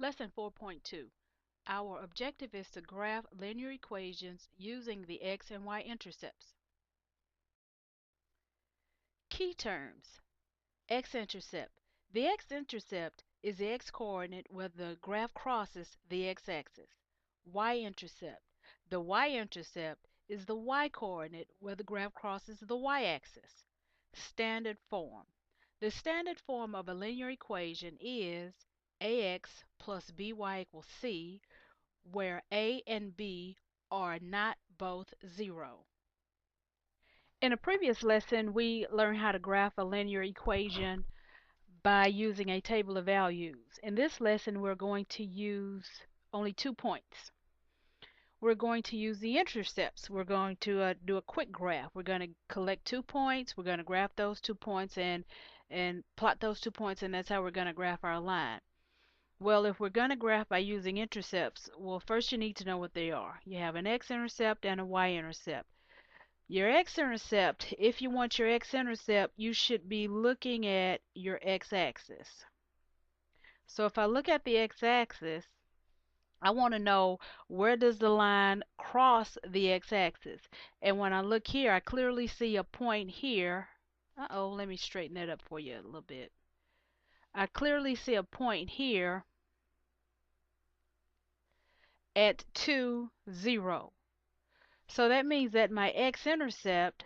Lesson 4.2. Our objective is to graph linear equations using the x and y intercepts. Key terms. X-intercept. The x-intercept is the x-coordinate where the graph crosses the x-axis. Y-intercept. The y-intercept is the y-coordinate where the graph crosses the y-axis. Standard form. The standard form of a linear equation is ax plus by equals c, where a and b are not both 0. In a previous lesson, we learned how to graph a linear equation by using a table of values. In this lesson, we're going to use only 2 points. We're going to use the intercepts. We're going to do a quick graph. We're going to collect 2 points. We're going to graph those 2 points and plot those 2 points, and that's how we're going to graph our line. Well, if we're going to graph by using intercepts, well, first you need to know what they are. You have an x-intercept and a y-intercept. Your x-intercept, if you want your x-intercept, you should be looking at your x-axis. So if I look at the x-axis, I want to know where does the line cross the x-axis. And when I look here, I clearly see a point here. Uh-oh, let me straighten that up for you a little bit. I clearly see a point here at 2, 0. So that means that my x-intercept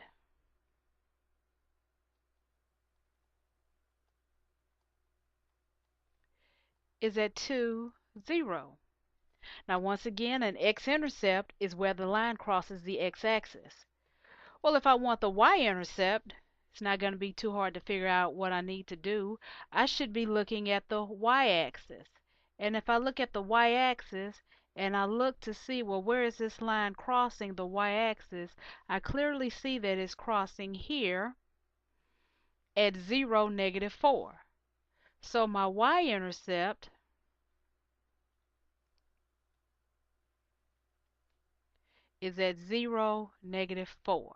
is at 2, 0. Now once again, an x-intercept is where the line crosses the x-axis. Well, if I want the y-intercept, it's not going to be too hard to figure out what I need to do. I should be looking at the y-axis. And if I look at the y-axis and I look to see, well, where is this line crossing the y-axis, I clearly see that it's crossing here at 0, -4. So my y-intercept is at 0, -4.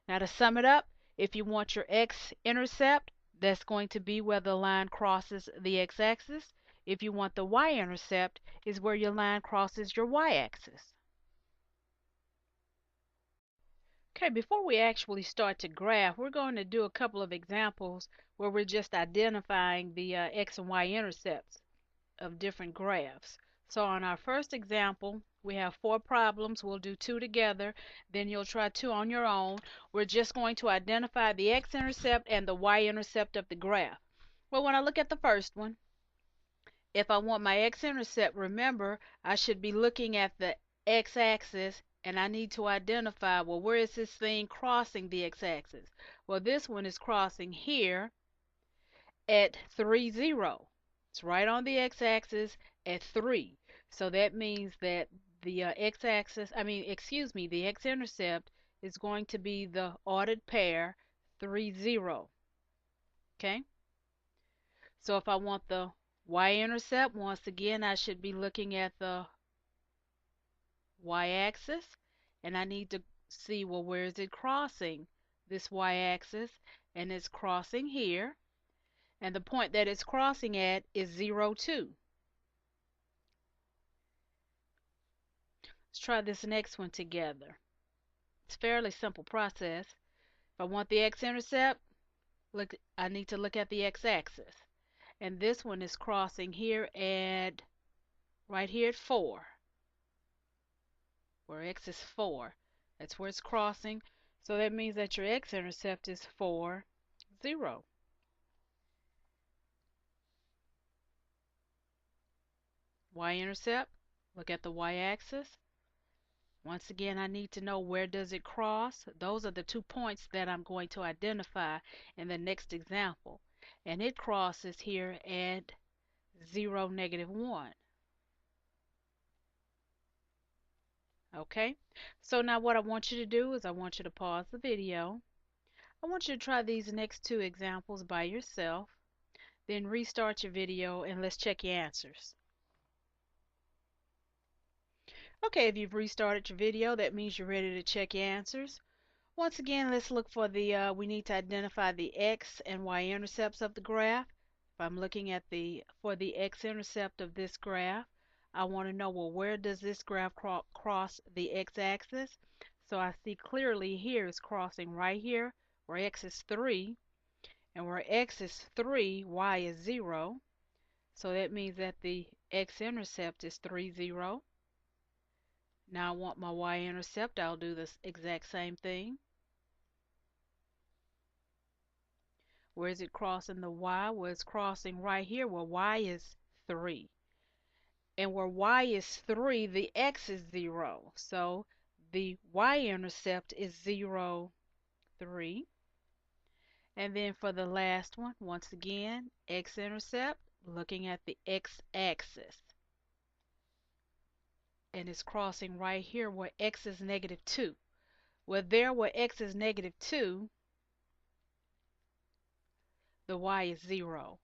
Now to sum it up, if you want your x-intercept, that's going to be where the line crosses the x-axis. If you want the y-intercept, is where your line crosses your y-axis. Okay, before we actually start to graph, we're going to do a couple of examples where we're just identifying the x and y-intercepts of different graphs. So on our first example, we have 4 problems. We'll do 2 together, then you'll try 2 on your own. We're just going to identify the x-intercept and the y-intercept of the graph. Well, when I look at the first one, if I want my x-intercept, remember, I should be looking at the x-axis and I need to identify, well, where is this thing crossing the x-axis? Well, this one is crossing here at 3, 0. It's right on the x-axis at 3. So that means that the the x-intercept is going to be the ordered pair 3, 0. Okay? So if I want the y-intercept, once again, I should be looking at the y-axis, and I need to see, well, where is it crossing this y-axis? And it's crossing here. And the point that it's crossing at is 0, 2. Let's try this next one together. It's a fairly simple process. If I want the x-intercept, look, I need to look at the x-axis. And this one is crossing here at, right here at 4, where x is 4. That's where it's crossing. So that means that your x-intercept is 4, 0. Y-intercept, look at the y-axis. Once again, I need to know where does it cross. Those are the 2 points that I'm going to identify in the next example. And it crosses here at 0, -1. Okay, so now what I want you to do is I want you to pause the video. I want you to try these next 2 examples by yourself. Then restart your video and let's check your answers. Okay, if you've restarted your video, that means you're ready to check your answers. Once again, let's look for the, we need to identify the x and y intercepts of the graph. If I'm looking at for the x-intercept of this graph, I want to know, well, where does this graph cross the x-axis? So I see clearly here it's crossing right here where x is 3, and where x is 3, y is 0. So that means that the x-intercept is 3, 0. Now I want my y-intercept. I'll do this exact same thing. Where is it crossing the y? Well, it's crossing right here where y is 3. And where y is 3, the x is 0. So the y-intercept is 0, 3. And then for the last one, once again, x-intercept, looking at the x-axis. And it's crossing right here where x is negative 2. Well, there where x is negative 2, the y is 0.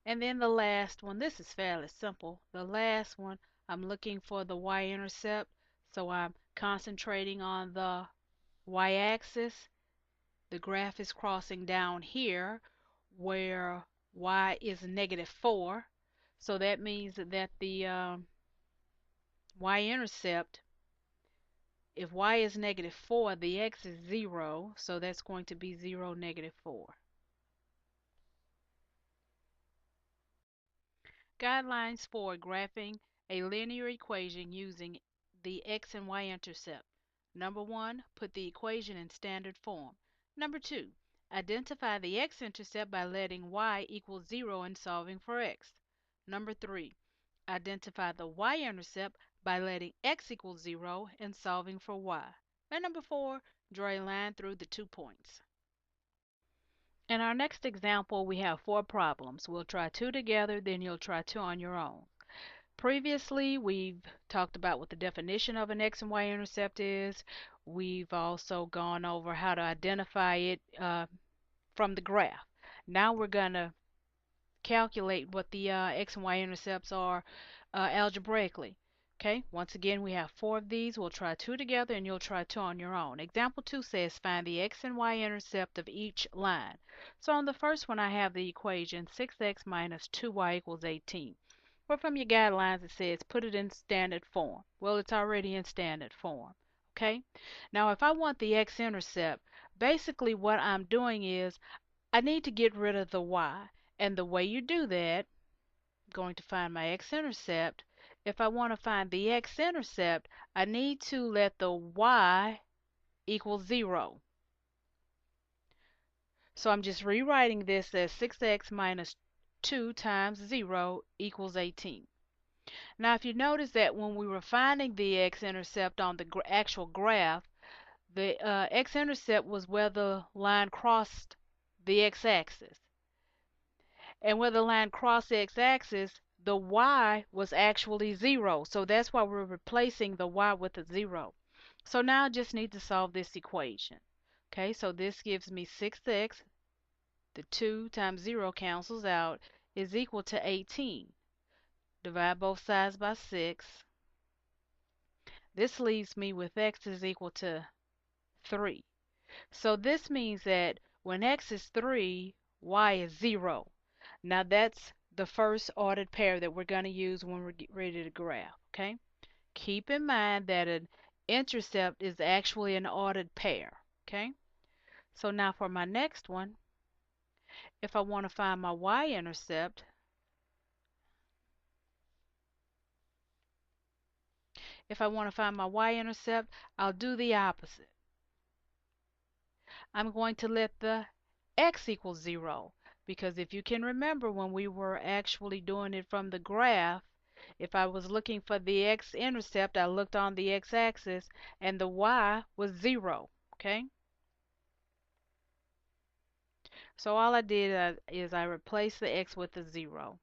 And then the last one, this is fairly simple. The last one, I'm looking for the y-intercept, so I'm concentrating on the y-axis. The graph is crossing down here where y is negative 4. So that means that the y-intercept, if y is negative 4, the x is 0, so that's going to be 0, negative 4. Guidelines for graphing a linear equation using the x and y-intercept. Number 1, put the equation in standard form. Number 2, identify the x-intercept by letting y equal 0 and solving for x. Number 3, identify the y-intercept by letting x equal 0 and solving for y. And number 4, draw a line through the 2 points. In our next example, we have 4 problems. We'll try 2 together, then you'll try 2 on your own. Previously, we've talked about what the definition of an x and y intercept is. We've also gone over how to identify it from the graph. Now we're going to calculate what the x and y intercepts are algebraically. Okay, once again, we have 4 of these. We'll try 2 together and you'll try 2 on your own. Example 2 says find the x and y intercept of each line. So on the first one, I have the equation 6x minus 2y equals 18. Well, from your guidelines, it says put it in standard form. Well, it's already in standard form. Okay, now if I want the x-intercept, basically what I'm doing is I need to get rid of the y. And the way you do that, I'm going to find my x-intercept. If I want to find the x-intercept, I need to let the y equal 0. So I'm just rewriting this as 6x minus 2 times 0 equals 18. Now if you notice that when we were finding the x-intercept on the actual graph, the x-intercept was where the line crossed the x-axis. And where the line crossed the x-axis, the y was actually 0. So that's why we're replacing the y with a 0. So now I just need to solve this equation. Okay, so this gives me 6x, the 2 times 0 cancels out, is equal to 18. Divide both sides by 6. This leaves me with x is equal to 3. So this means that when x is 3, y is 0. Now that's the first ordered pair that we're going to use when we're ready to graph. Okay? Keep in mind that an intercept is actually an ordered pair. Okay? So now for my next one, if I want to find my y-intercept, I'll do the opposite. I'm going to let the x equal 0, because if you can remember when we were actually doing it from the graph, if I was looking for the x-intercept, I looked on the x-axis and the y was 0. Okay? So all I did is I replaced the x with a 0.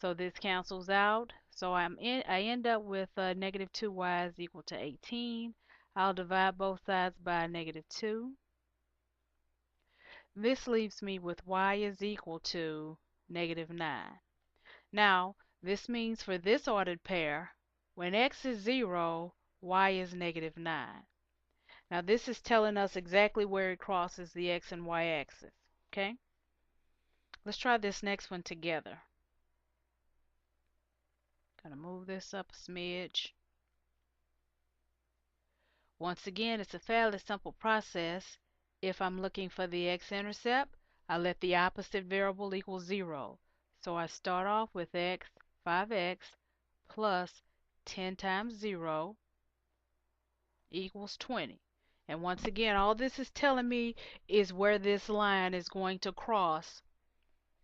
So this cancels out. So I end up with negative 2y is equal to 18. I'll divide both sides by negative 2. This leaves me with y is equal to negative 9. Now, this means for this ordered pair, when x is 0, y is negative 9. Now, this is telling us exactly where it crosses the x and y axis. Okay? Let's try this next one together. Gonna move this up a smidge. Once again, it's a fairly simple process. If I'm looking for the x-intercept, I let the opposite variable equal 0. So I start off with 5x plus 10 times 0 equals 20. And once again, all this is telling me is where this line is going to cross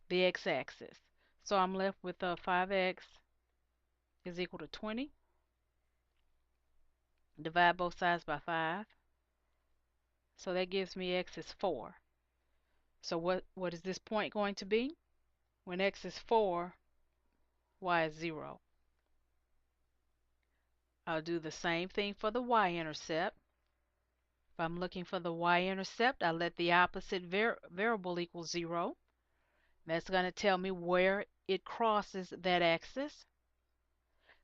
the x-axis. So I'm left with 5x is equal to 20. Divide both sides by 5. So that gives me x is 4. So what is this point going to be? When x is 4, y is 0. I'll do the same thing for the y-intercept. If I'm looking for the y-intercept, I let the opposite variable equal 0. That's going to tell me where it crosses that axis.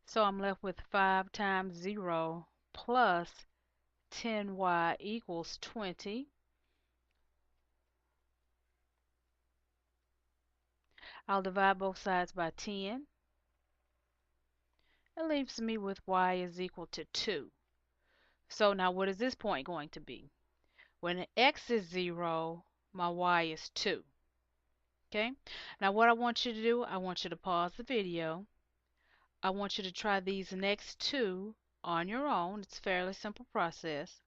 So I'm left with 5 times 0 plus 10y equals 20. I'll divide both sides by 10. It leaves me with y is equal to 2. So now what is this point going to be? When x is 0, my y is 2. Okay? Now what I want you to do, I want you to pause the video. I want you to try these next two on your own. It's a fairly simple process.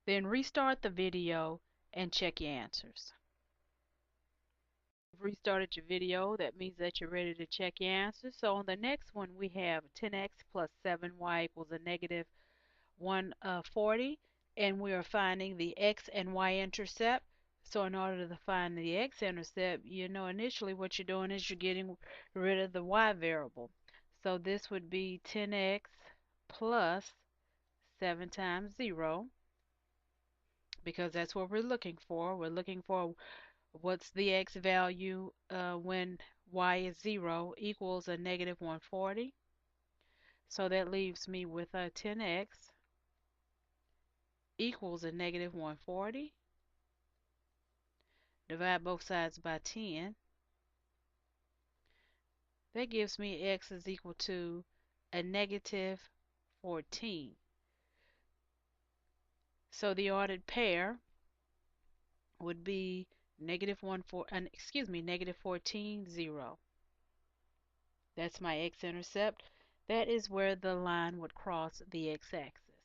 Then restart the video and check your answers. If you've restarted your video, that means that you're ready to check your answers. So on the next one, we have 10x plus 7y equals a negative 140, and we are finding the x and y-intercept. So in order to find the x-intercept, initially what you're doing is you're getting rid of the y variable. So this would be 10x plus 7 times 0, because that's what we're looking for. We're looking for what's the x value when y is 0 equals a negative 140. So that leaves me with a 10x equals a negative 140. Divide both sides by 10. That gives me x is equal to a negative 14. So the ordered pair would be negative 14, 0. That's my x-intercept. That is where the line would cross the x-axis.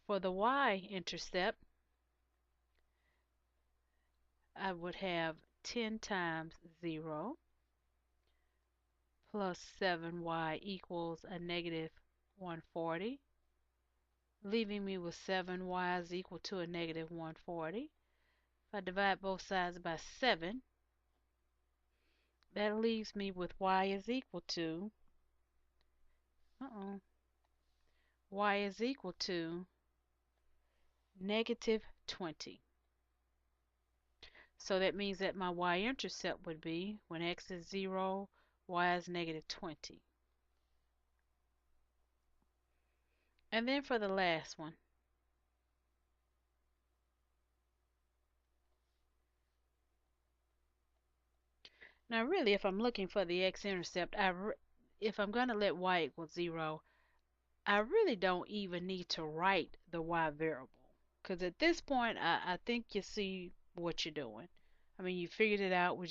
For the y-intercept, I would have 10 times 0 plus 7y equals a negative 140, leaving me with 7y is equal to a negative 140. If I divide both sides by 7, that leaves me with y is equal to, y is equal to negative 20. So that means that my y-intercept would be, when x is 0, y is negative 20. And then for the last one, now really if I'm looking for the x-intercept, if I'm going to let y equal 0, I really don't even need to write the y variable. Because at this point, I think you see what you're doing. I mean, you figured it out. We're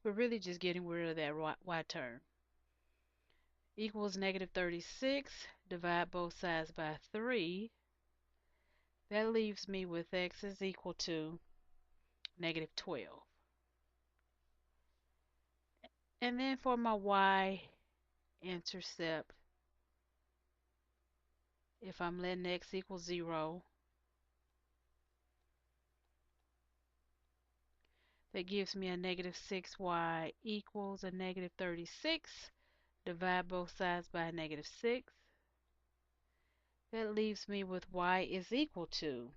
really just getting rid of that y term. Equals negative 36. Divide both sides by 3. That leaves me with x is equal to negative 12. And then for my y-intercept, if I'm letting x equal 0, that gives me a negative 6y equals a negative 36. Divide both sides by a negative 6. That leaves me with y is equal to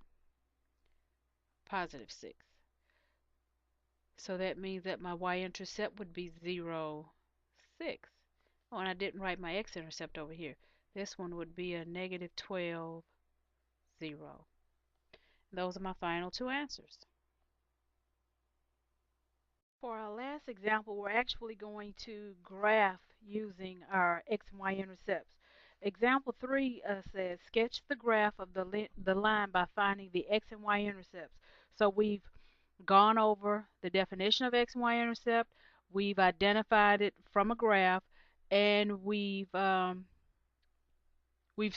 positive 6. So that means that my y-intercept would be 0, 6. Oh, and I didn't write my x-intercept over here. This one would be a negative 12, 0. Those are my final two answers. for our last example, we're actually going to graph using our x and y intercepts. Example 3 says sketch the graph of the line by finding the x and y intercepts. So we've gone over the definition of x and y intercept, we've identified it from a graph, and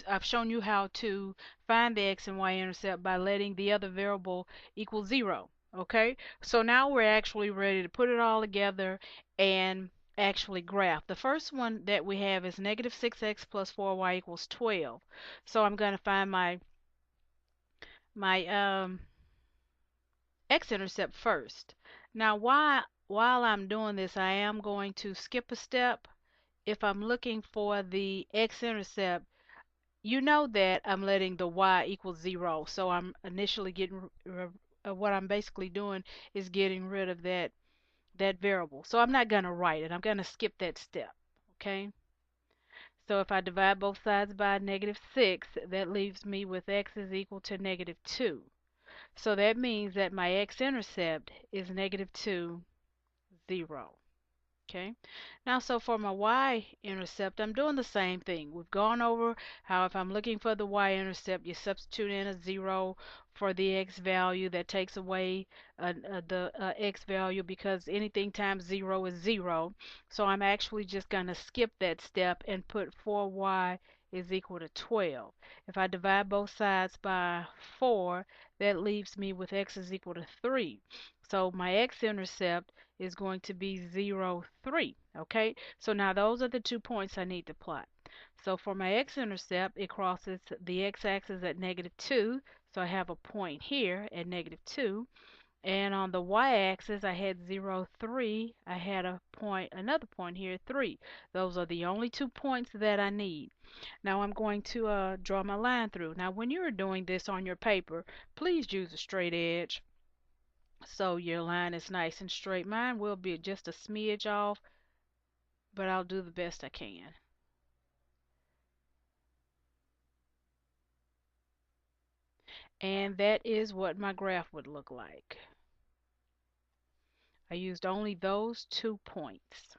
I've shown you how to find the x and y intercept by letting the other variable equal 0. Okay, so now we're actually ready to put it all together and actually graph. The first one that we have is negative 6x plus 4y equals 12. So I'm going to find my x-intercept first. Now while I'm doing this, I am going to skip a step. If I'm looking for the x-intercept, you know that I'm letting the y equal 0. So I'm initially what I'm basically doing is getting rid of that variable. So I'm not going to write it. I'm going to skip that step. Okay? So if I divide both sides by negative 6, that leaves me with x is equal to negative 2. So that means that my x-intercept is negative 2, 0. Okay, now so for my y-intercept, I'm doing the same thing. We've gone over how if I'm looking for the y-intercept, you substitute in a 0 for the x value. That takes away the x value because anything times 0 is 0. So I'm actually just going to skip that step and put 4y is equal to 12. If I divide both sides by 4, that leaves me with x is equal to 3. So my x-intercept is going to be 0, 3. Okay, so now those are the 2 points I need to plot. So for my x-intercept, it crosses the x-axis at negative 2. So I have a point here at negative 2. And on the y-axis, I had 0, 3. I had another point here, 3. Those are the only 2 points that I need. Now I'm going to draw my line through. Now when you're doing this on your paper, please use a straight edge, so your line is nice and straight. Mine will be just a smidge off, but I'll do the best I can. And that is what my graph would look like. I used only those 2 points.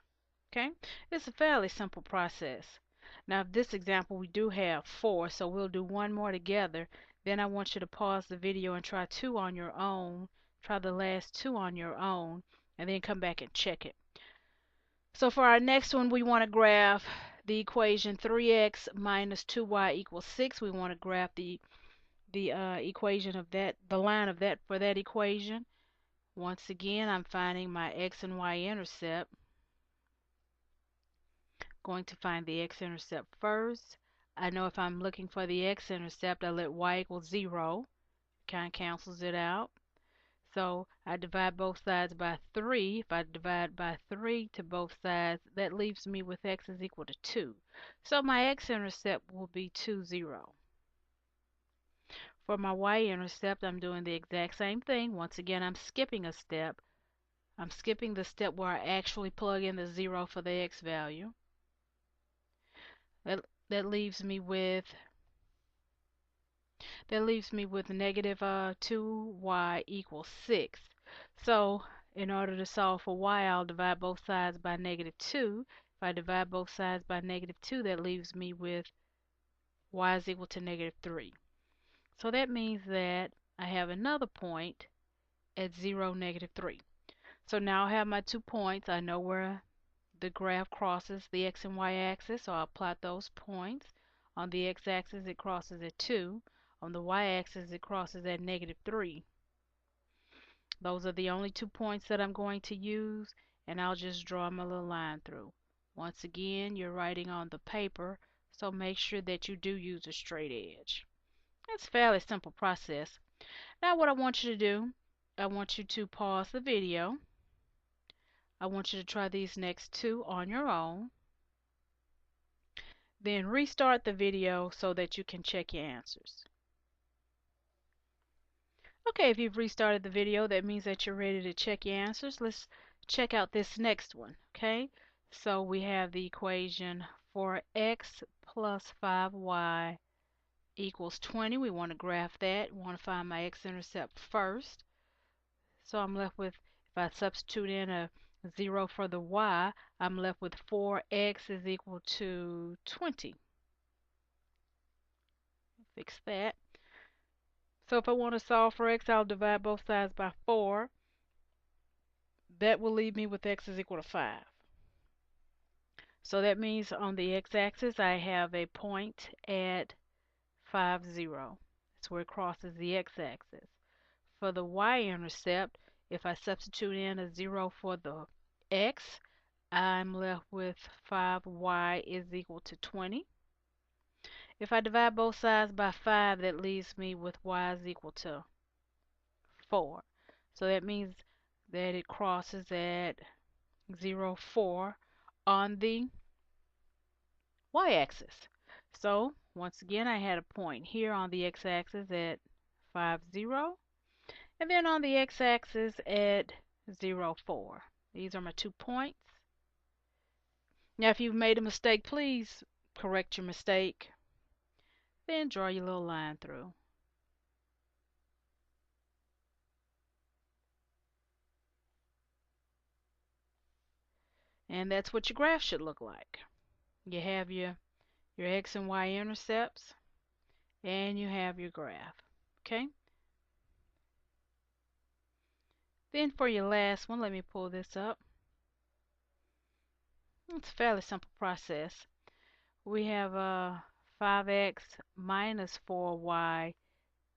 Okay, it's a fairly simple process. Now this example we do have 4, so we'll do one more together. Then I want you to pause the video and try 2 on your own. Try the last 2 on your own, and then come back and check it. So for our next one, we want to graph the equation 3x minus 2y equals 6. We want to graph the equation of that, the line of that for that equation. Once again, I'm finding my x and y intercept. Going to find the x-intercept first. I know if I'm looking for the x-intercept, I let y equal 0. Kind of cancels it out. So I divide both sides by 3. If I divide by 3 to both sides, that leaves me with x is equal to 2. So my x-intercept will be 2, 0. For my y-intercept, I'm doing the exact same thing. Once again, I'm skipping a step. I'm skipping the step where I actually plug in the 0 for the x value. That leaves me with negative 2y equals 6. So in order to solve for y, I'll divide both sides by negative 2. If I divide both sides by negative 2, that leaves me with y is equal to negative 3. So that means that I have another point at 0, negative 3. So now I have my 2 points. I know where the graph crosses the x and y axis, so I'll plot those points. On the x-axis, it crosses at 2. On the y-axis, it crosses at negative 3. Those are the only 2 points that I'm going to use, and I'll just draw my little line through. Once again, you're writing on the paper, so make sure that you do use a straight edge. It's a fairly simple process. Now what I want you to do, I want you to pause the video. I want you to try these next 2 on your own. Then restart the video so that you can check your answers. Okay, if you've restarted the video, that means that you're ready to check your answers. Let's check out this next one. Okay, so we have the equation for x plus 5y equals 20. We want to graph that. We want to find my x-intercept first. So I'm left with, If I substitute in a 0 for the y, I'm left with 4x is equal to 20. Fix that. So if I want to solve for x, I'll divide both sides by 4. That will leave me with x is equal to 5. So that means on the x-axis I have a point at 5, 0. That's where it crosses the x-axis. For the y-intercept, if I substitute in a 0 for the x, I'm left with 5y is equal to 20. If I divide both sides by 5, that leaves me with y is equal to 4. So that means that it crosses at 0, 4 on the y-axis. So once again, I had a point here on the x-axis at 5, 0, and then on the x-axis at 0, 4. These are my 2 points. Now if you've made a mistake, please correct your mistake. Then draw your little line through. And that's what your graph should look like. You have your x and y intercepts, and you have your graph. Okay? Then for your last one, let me pull this up. It's a fairly simple process. We have 5x minus 4y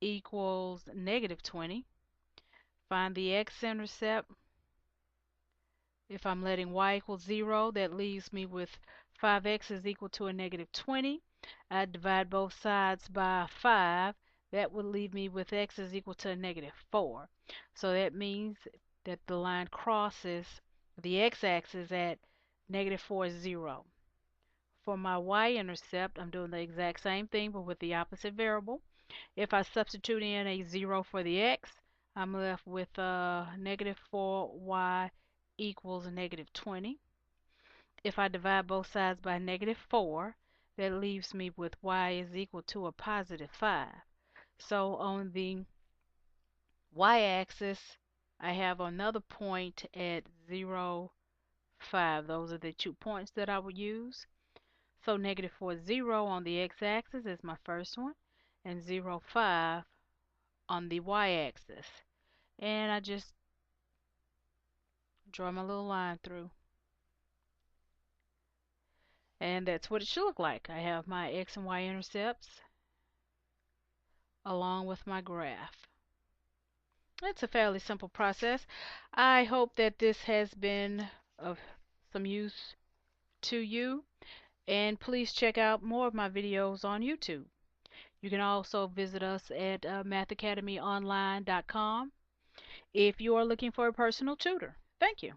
equals negative 20. Find the x-intercept. If I'm letting y equal 0, that leaves me with 5x is equal to a negative 20. I divide both sides by 5. That would leave me with x is equal to a negative 4. So that means that the line crosses the x-axis at negative 4, 0. For my y-intercept, I'm doing the exact same thing but with the opposite variable. If I substitute in a 0 for the x, I'm left with negative 4y equals negative 20. If I divide both sides by negative 4, that leaves me with y is equal to a positive 5. So on the y-axis, I have another point at 0, 5. Those are the 2 points that I would use. So negative 4, 0 on the x-axis is my first one, and 0, 5 on the y-axis. And I just draw my little line through. And that's what it should look like. I have my x and y intercepts along with my graph. It's a fairly simple process. I hope that this has been of some use to you. And please check out more of my videos on YouTube. You can also visit us at mathacademyonline.com if you are looking for a personal tutor. Thank you.